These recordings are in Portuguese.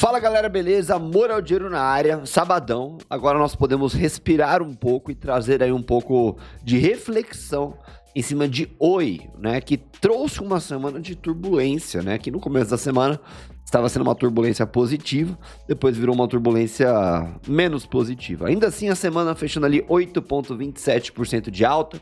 Fala galera, beleza? Amor ao dinheiro na área, sabadão. Agora nós podemos respirar um pouco e trazer aí um pouco de reflexão em cima de Oi, né? Que trouxe uma semana de turbulência, né? Que no começo da semana estava sendo uma turbulência positiva, depois virou uma turbulência menos positiva. Ainda assim, a semana fechando ali 8,27% de alta.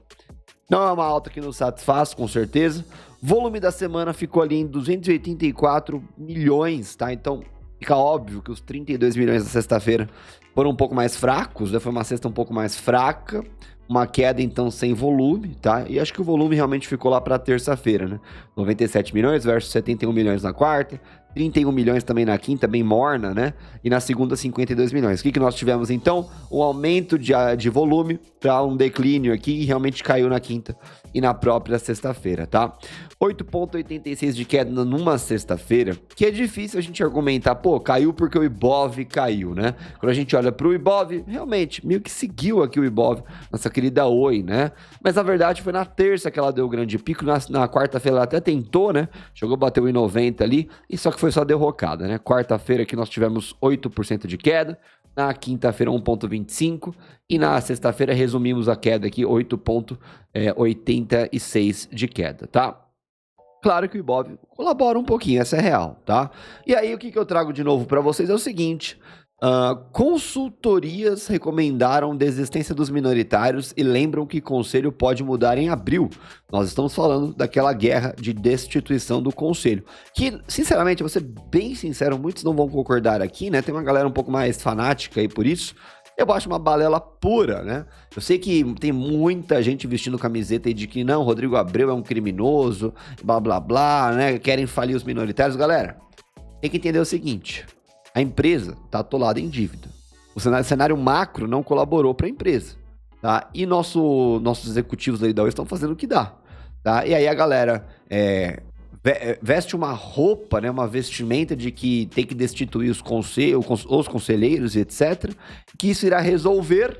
Não é uma alta que nos satisfaz, com certeza. Volume da semana ficou ali em 284 milhões, tá? Então, fica óbvio que os 32 milhões da sexta-feira foram um pouco mais fracos, né? Foi uma sexta um pouco mais fraca, uma queda então sem volume, tá? E acho que o volume realmente ficou lá para terça-feira, né? 97 milhões versus 71 milhões na quarta, 31 milhões também na quinta, bem morna, né? E na segunda, 52 milhões. O que nós tivemos então? Um aumento de volume para um declínio aqui e realmente caiu na quinta e na própria sexta-feira, tá? 8,86 de queda numa sexta-feira, que é difícil a gente argumentar, pô, caiu porque o Ibov caiu, né? Quando a gente olha pro Ibov, realmente, meio que seguiu aqui o Ibov, nossa querida Oi, né? Mas na verdade foi na terça que ela deu o grande pico, na quarta-feira ela até tentou, né? Chegou, bateu em 90 ali, e só que foi só derrocada, né? Quarta-feira que nós tivemos 8% de queda, na quinta-feira 1,25 e na sexta-feira resumimos a queda aqui, 8,86 de queda, tá? Claro que o Ibov colabora um pouquinho, essa é real, tá? E aí o que eu trago de novo para vocês é o seguinte: consultorias recomendaram desistência dos minoritários e lembram que conselho pode mudar em abril. Nós estamos falando daquela guerra de destituição do conselho, que, sinceramente, vou ser bem sincero, muitos não vão concordar aqui, né? Tem uma galera um pouco mais fanática aí por isso. Eu acho uma balela pura, né? Eu sei que tem muita gente vestindo camiseta aí de que não, Rodrigo Abreu é um criminoso, blá blá blá, né? Querem falir os minoritários. Galera, tem que entender o seguinte: a empresa está atolada em dívida. O cenário macro não colaborou para a empresa, tá? E nossos executivos aí da Oi estão fazendo o que dá, tá? E aí a galera veste uma roupa, né, uma vestimenta de que tem que destituir os conselheiros e etc. Que isso irá resolver.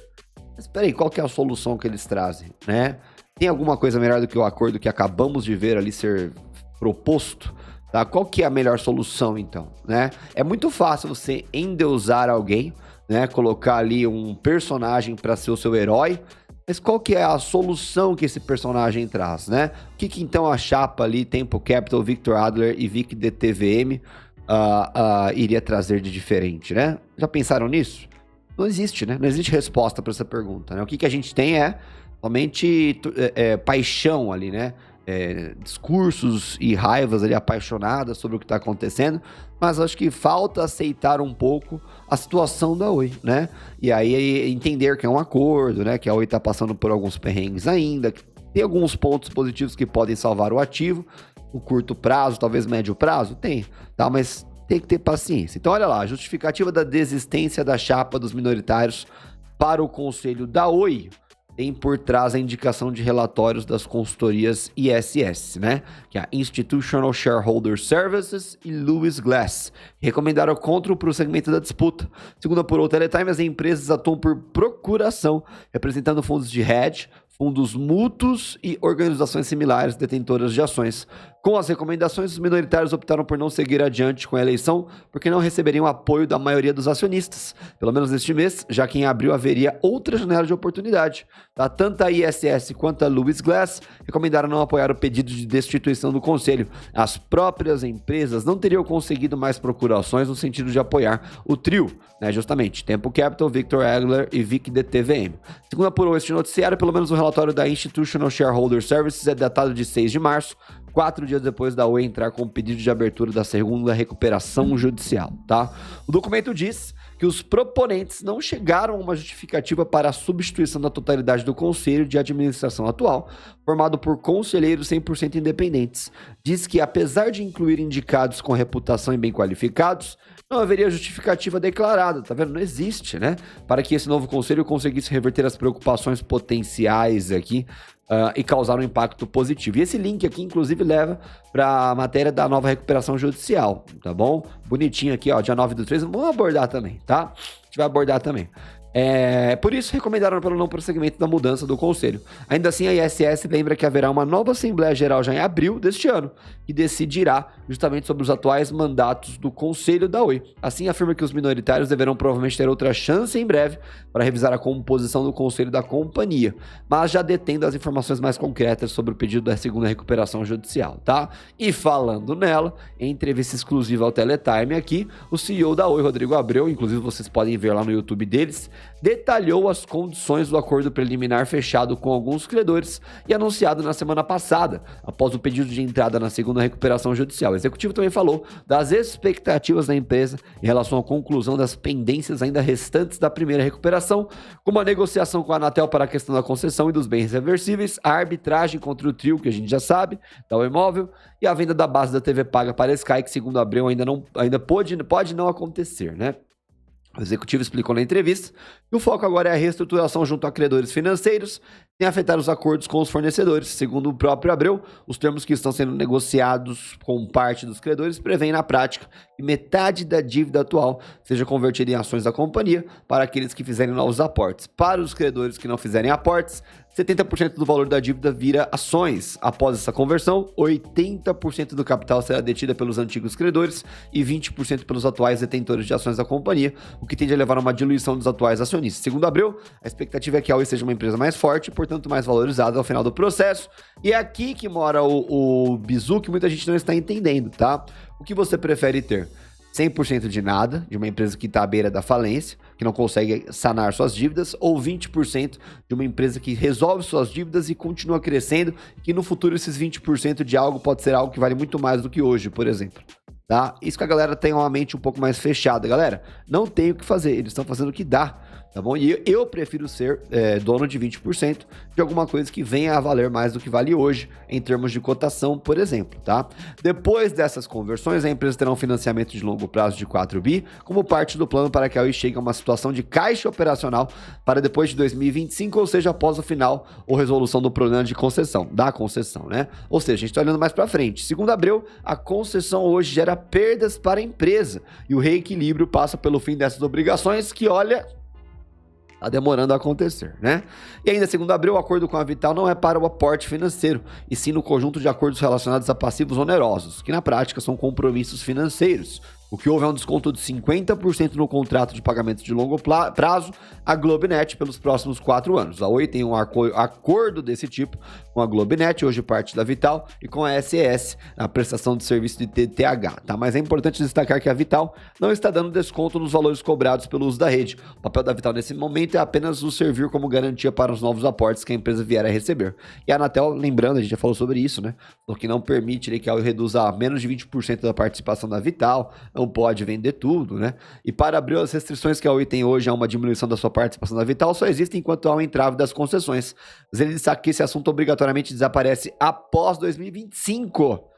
Mas peraí, qual que é a solução que eles trazem, né? Tem alguma coisa melhor do que o acordo que acabamos de ver ali ser proposto? Tá? Qual que é a melhor solução, então, né? É muito fácil você endeusar alguém, né? Colocar ali um personagem para ser o seu herói, mas qual que é a solução que esse personagem traz, né? O que então a chapa ali, Tempo Capital, Victor Adler e Vic DTVM iria trazer de diferente, né? Já pensaram nisso? Não existe, né? Não existe resposta para essa pergunta, né? O que a gente tem é somente paixão ali, né? Discursos e raivas ali apaixonadas sobre o que está acontecendo, mas acho que falta aceitar um pouco a situação da Oi, né? E aí entender que é um acordo, né? Que a Oi está passando por alguns perrengues ainda, que tem alguns pontos positivos que podem salvar o ativo, no curto prazo, talvez médio prazo, tem, tá? Mas tem que ter paciência. Então olha lá, a justificativa da desistência da chapa dos minoritários para o conselho da Oi tem por trás a indicação de relatórios das consultorias ISS, né? Que é a Institutional Shareholder Services e Lewis Glass. Recomendaram contra o prosseguimento da disputa. Segundo apurou o Teletime, as empresas atuam por procuração, representando fundos de hedge, fundos mútuos e organizações similares detentoras de ações. Com as recomendações, os minoritários optaram por não seguir adiante com a eleição porque não receberiam apoio da maioria dos acionistas. Pelo menos neste mês, já que em abril haveria outra janela de oportunidade. Tá? Tanto a ISS quanto a Lewis Glass recomendaram não apoiar o pedido de destituição do conselho. As próprias empresas não teriam conseguido mais procurações no sentido de apoiar o trio, né? Justamente, Tempo Capital, Victor Adler e Vic DTVM. Segundo apurou este noticiário, pelo menos o relatório da Institutional Shareholder Services é datado de 6 de março, 4 dias depois da Oi entrar com o pedido de abertura da segunda recuperação judicial, tá? O documento diz que os proponentes não chegaram a uma justificativa para a substituição da totalidade do conselho de administração atual, formado por conselheiros 100% independentes. Diz que, apesar de incluir indicados com reputação e bem qualificados, não haveria justificativa declarada, tá vendo? Não existe, né? Para que esse novo conselho conseguisse reverter as preocupações potenciais aqui e causar um impacto positivo. E esse link aqui, inclusive, leva para a matéria da nova recuperação judicial, tá bom? Bonitinho aqui, ó, dia 9/3, vamos abordar também, tá? A gente vai abordar também. Por isso, recomendaram pelo não prosseguimento da mudança do conselho. Ainda assim, a ISS lembra que haverá uma nova Assembleia Geral já em abril deste ano, que decidirá justamente sobre os atuais mandatos do conselho da Oi. Assim, afirma que os minoritários deverão provavelmente ter outra chance em breve para revisar a composição do conselho da companhia, mas já detendo as informações mais concretas sobre o pedido da segunda recuperação judicial, tá? E falando nela, em entrevista exclusiva ao Teletime aqui, o CEO da Oi, Rodrigo Abreu, inclusive vocês podem ver lá no YouTube deles, detalhou as condições do acordo preliminar fechado com alguns credores e anunciado na semana passada, após o pedido de entrada na segunda recuperação judicial. O executivo também falou das expectativas da empresa em relação à conclusão das pendências ainda restantes da primeira recuperação, como a negociação com a Anatel para a questão da concessão e dos bens reversíveis, a arbitragem contra o trio, que a gente já sabe, da Oi Imóvel, e a venda da base da TV paga para a Sky, que segundo Abreu ainda pode não acontecer, né? O executivo explicou na entrevista que o foco agora é a reestruturação junto a credores financeiros, sem afetar os acordos com os fornecedores. Segundo o próprio Abreu, os termos que estão sendo negociados com parte dos credores prevêem na prática que metade da dívida atual seja convertida em ações da companhia para aqueles que fizerem novos aportes. Para os credores que não fizerem aportes, 70% do valor da dívida vira ações. Após essa conversão, 80% do capital será detida pelos antigos credores e 20% pelos atuais detentores de ações da companhia, o que tende a levar a uma diluição dos atuais acionistas. Segundo Abreu, a expectativa é que a Oi seja uma empresa mais forte e, portanto, mais valorizada ao final do processo. E é aqui que mora o bizu que muita gente não está entendendo, tá? O que você prefere ter? 100% de nada, de uma empresa que está à beira da falência, que não consegue sanar suas dívidas, ou 20% de uma empresa que resolve suas dívidas e continua crescendo, que no futuro esses 20% de algo pode ser algo que vale muito mais do que hoje, por exemplo. Tá? Isso que a galera tem uma mente um pouco mais fechada. Galera, não tem o que fazer, eles estão fazendo o que dá, tá bom? E eu prefiro ser dono de 20% de alguma coisa que venha a valer mais do que vale hoje, em termos de cotação, por exemplo, tá? Depois dessas conversões, a empresa terá um financiamento de longo prazo de 4 bi, como parte do plano para que a Oi chegue a uma situação de caixa operacional para depois de 2025, ou seja, após o final ou resolução do problema de concessão, né? Ou seja, a gente está olhando mais para frente. Segundo Abreu, a concessão hoje gera perdas para a empresa e o reequilíbrio passa pelo fim dessas obrigações que, olha, tá demorando a acontecer, né? E ainda, segundo Abreu, o acordo com a Vital não é para o aporte financeiro, e sim no conjunto de acordos relacionados a passivos onerosos, que na prática são compromissos financeiros. O que houve é um desconto de 50% no contrato de pagamento de longo prazo à Globenet pelos próximos 4 anos. A Oi tem um acordo desse tipo com a Globenet, hoje parte da Vital, e com a SES, a prestação de serviço de TTH, tá? Mas é importante destacar que a Vital não está dando desconto nos valores cobrados pelo uso da rede. O papel da Vital nesse momento é apenas o servir como garantia para os novos aportes que a empresa vier a receber. E a Anatel, lembrando, a gente já falou sobre isso, né? O que não permite que a Oi reduza a menos de 20% da participação da Vital, não pode vender tudo, né? E para abrir as restrições que a Oi tem hoje a uma diminuição da sua participação da Vital só existem enquanto há um entrave das concessões. Mas ele destaca que esse assunto obrigatoriamente desaparece após 2025.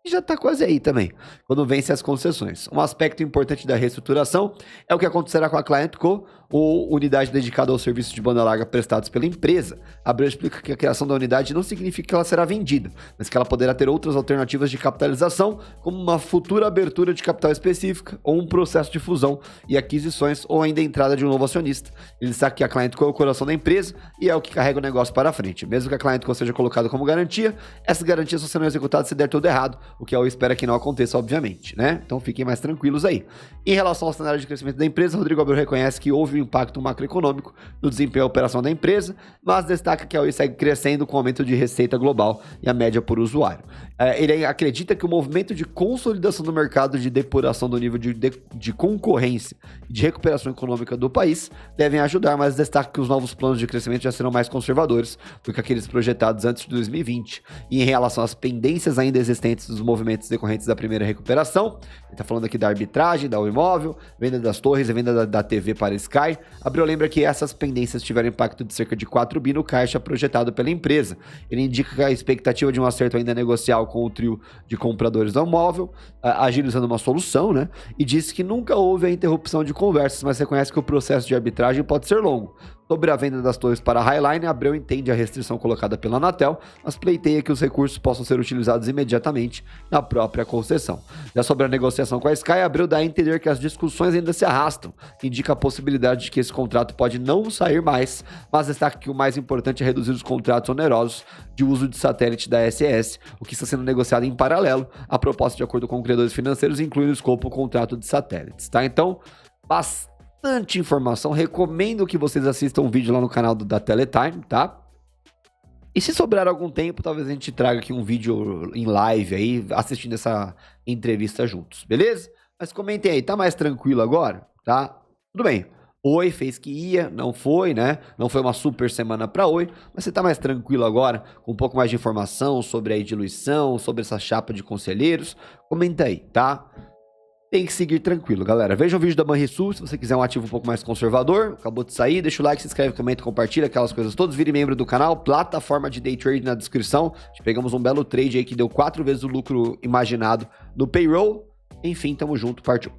E já está quase aí também, quando vence as concessões. Um aspecto importante da reestruturação é o que acontecerá com a ClientCo, ou unidade dedicada aos serviços de banda larga prestados pela empresa. Abreu explica que a criação da unidade não significa que ela será vendida, mas que ela poderá ter outras alternativas de capitalização, como uma futura abertura de capital específica, ou um processo de fusão e aquisições, ou ainda a entrada de um novo acionista. Ele destaca que a ClientCo é o coração da empresa e é o que carrega o negócio para frente. Mesmo que a ClientCo seja colocada como garantia, essas garantias só serão executadas se der tudo errado, o que a Oi espera que não aconteça, obviamente, né? Então fiquem mais tranquilos aí. Em relação ao cenário de crescimento da empresa, Rodrigo Abreu reconhece que houve um impacto macroeconômico no desempenho da operação da empresa, mas destaca que a Oi segue crescendo com o aumento de receita global e a média por usuário. Ele acredita que o movimento de consolidação do mercado de depuração do nível de concorrência e de recuperação econômica do país devem ajudar, mas destaca que os novos planos de crescimento já serão mais conservadores do que aqueles projetados antes de 2020. E em relação às pendências ainda existentes dos movimentos decorrentes da primeira recuperação, ele está falando aqui da arbitragem, da Oi Imóvel, venda das torres e venda da TV para Sky. Abreu lembra que essas pendências tiveram impacto de cerca de 4 bi no caixa projetado pela empresa. Ele indica que a expectativa de um acerto ainda negocial com o trio de compradores do imóvel, agilizando uma solução, né? E disse que nunca houve a interrupção de conversas, mas reconhece que o processo de arbitragem pode ser longo. Sobre a venda das torres para a Highline, a Abreu entende a restrição colocada pela Anatel, mas pleiteia que os recursos possam ser utilizados imediatamente na própria concessão. Já sobre a negociação com a Sky, a Abreu dá a entender que as discussões ainda se arrastam, indica a possibilidade de que esse contrato pode não sair mais, mas destaca que o mais importante é reduzir os contratos onerosos de uso de satélite da SS, o que está sendo negociado em paralelo. A proposta, de acordo com credores financeiros, inclui no escopo o contrato de satélites, tá? Então, bastante informação, recomendo que vocês assistam um vídeo lá no canal da Teletime, tá? E se sobrar algum tempo, talvez a gente traga aqui um vídeo em live aí, assistindo essa entrevista juntos, beleza? Mas comentem aí, tá mais tranquilo agora, tá? Tudo bem, Oi fez que ia, não foi, né? Não foi uma super semana para Oi, mas você tá mais tranquilo agora, com um pouco mais de informação sobre a diluição, sobre essa chapa de conselheiros? Comenta aí, tá? Tem que seguir tranquilo, galera. Veja o vídeo da Banrisul, se você quiser um ativo um pouco mais conservador. Acabou de sair, deixa o like, se inscreve, comenta, compartilha, aquelas coisas todas. Vire membro do canal, plataforma de day trade na descrição. Pegamos um belo trade aí que deu 4 vezes o lucro imaginado no payroll. Enfim, tamo junto, partiu.